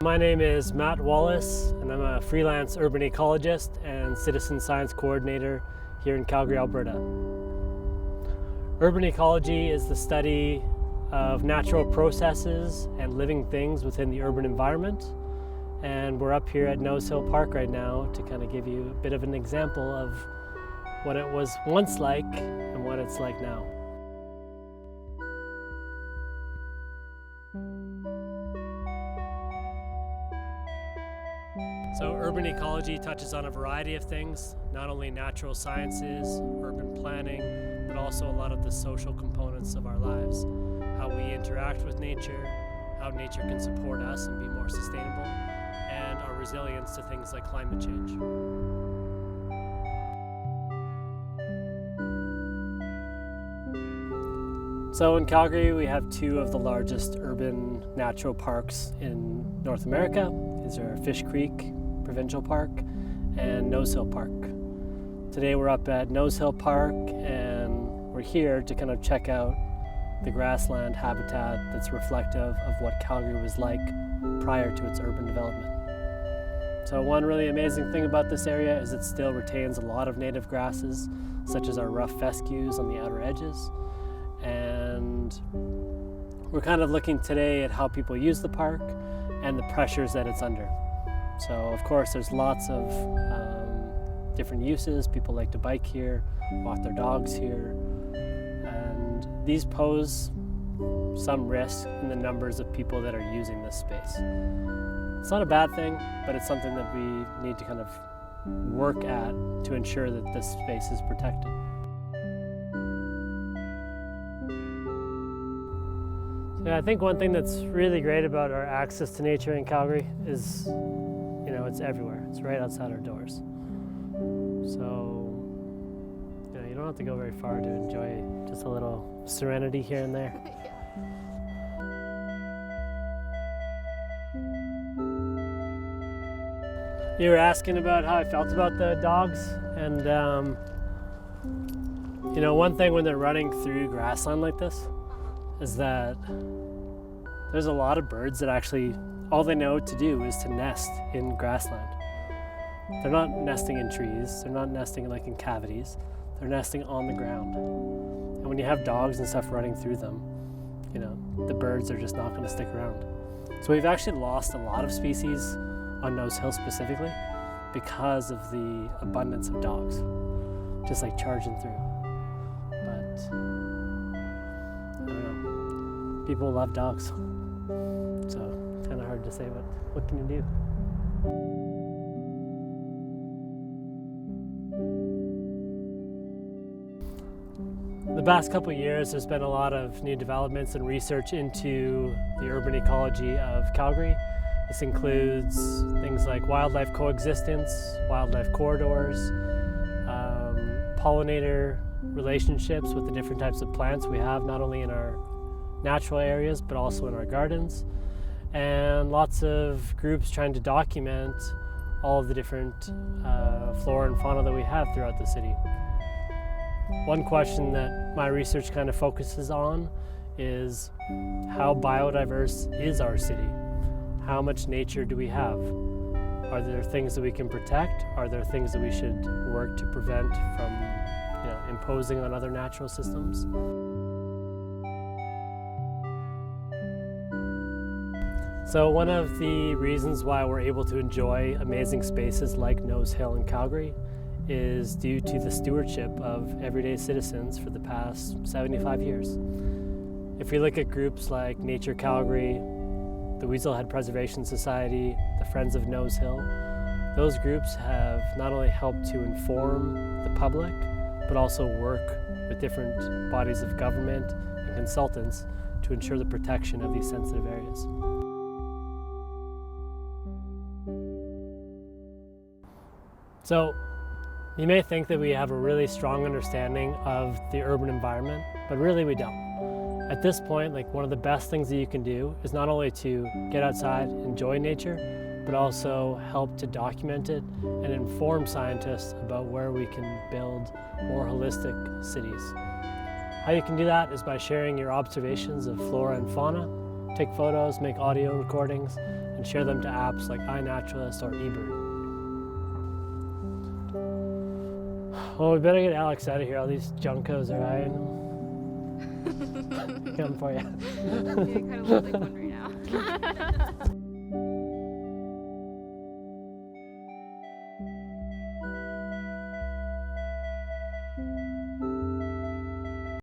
My name is Matt Wallace, and I'm a freelance urban ecologist and citizen science coordinator here in Calgary, Alberta. Urban ecology is the study of natural processes and living things within the urban environment. And we're up here at Nose Hill Park right now to kind of give you a bit of an example of what it was once like and what it's like now. So urban ecology touches on a variety of things, not only natural sciences, urban planning, but also a lot of the social components of our lives. How we interact with nature, how nature can support us and be more sustainable, and our resilience to things like climate change. So in Calgary, we have two of the largest urban natural parks in North America. These are Fish Creek Provincial Park and Nose Hill Park. Today we're up at Nose Hill Park and we're here to kind of check out the grassland habitat that's reflective of what Calgary was like prior to its urban development. So one really amazing thing about this area is it still retains a lot of native grasses, such as our rough fescues on the outer edges. And we're kind of looking today at how people use the park and the pressures that it's under. So of course there's lots of different uses. People like to bike here, walk their dogs here, and these pose some risk in the numbers of people that are using this space. It's not a bad thing, but it's something that we need to kind of work at to ensure that this space is protected. Yeah, I think one thing that's really great about our access to nature in Calgary is, it's everywhere. It's right outside our doors. So, you don't have to go very far to enjoy just a little serenity here and there. You were asking about how I felt about the dogs, and one thing when they're running through grassland like this is that there's a lot of birds that actually, all they know to do is to nest in grassland. They're not nesting in trees, they're not nesting like in cavities, they're nesting on the ground. And when you have dogs and stuff running through them, the birds are just not going to stick around. So we've actually lost a lot of species on Nose Hill specifically because of the abundance of dogs, just like charging through. But I don't know, people love dogs, so it's kind of hard to say, but what can you do? The past couple of years, there's been a lot of new developments and research into the urban ecology of Calgary. This includes things like wildlife coexistence, wildlife corridors, pollinator relationships with the different types of plants we have, not only in our natural areas, but also in our gardens, and lots of groups trying to document all of the different flora and fauna that we have throughout the city. One question that my research kind of focuses on is how biodiverse is our city? How much nature do we have? Are there things that we can protect? Are there things that we should work to prevent from imposing on other natural systems? So one of the reasons why we're able to enjoy amazing spaces like Nose Hill in Calgary is due to the stewardship of everyday citizens for the past 75 years. If we look at groups like Nature Calgary, the Weaselhead Preservation Society, the Friends of Nose Hill, Those groups have not only helped to inform the public, but also work with different bodies of government and consultants to ensure the protection of these sensitive areas. So, you may think that we have a really strong understanding of the urban environment, but really we don't. At this point, one of the best things that you can do is not only to get outside, enjoy nature, but also help to document it and inform scientists about where we can build more holistic cities. How you can do that is by sharing your observations of flora and fauna, take photos, make audio recordings, and share them to apps like iNaturalist or eBird. Well, we better get Alex out of here. All these junkos are eyeing him. Coming for you. Yeah, I kind of look like one right now.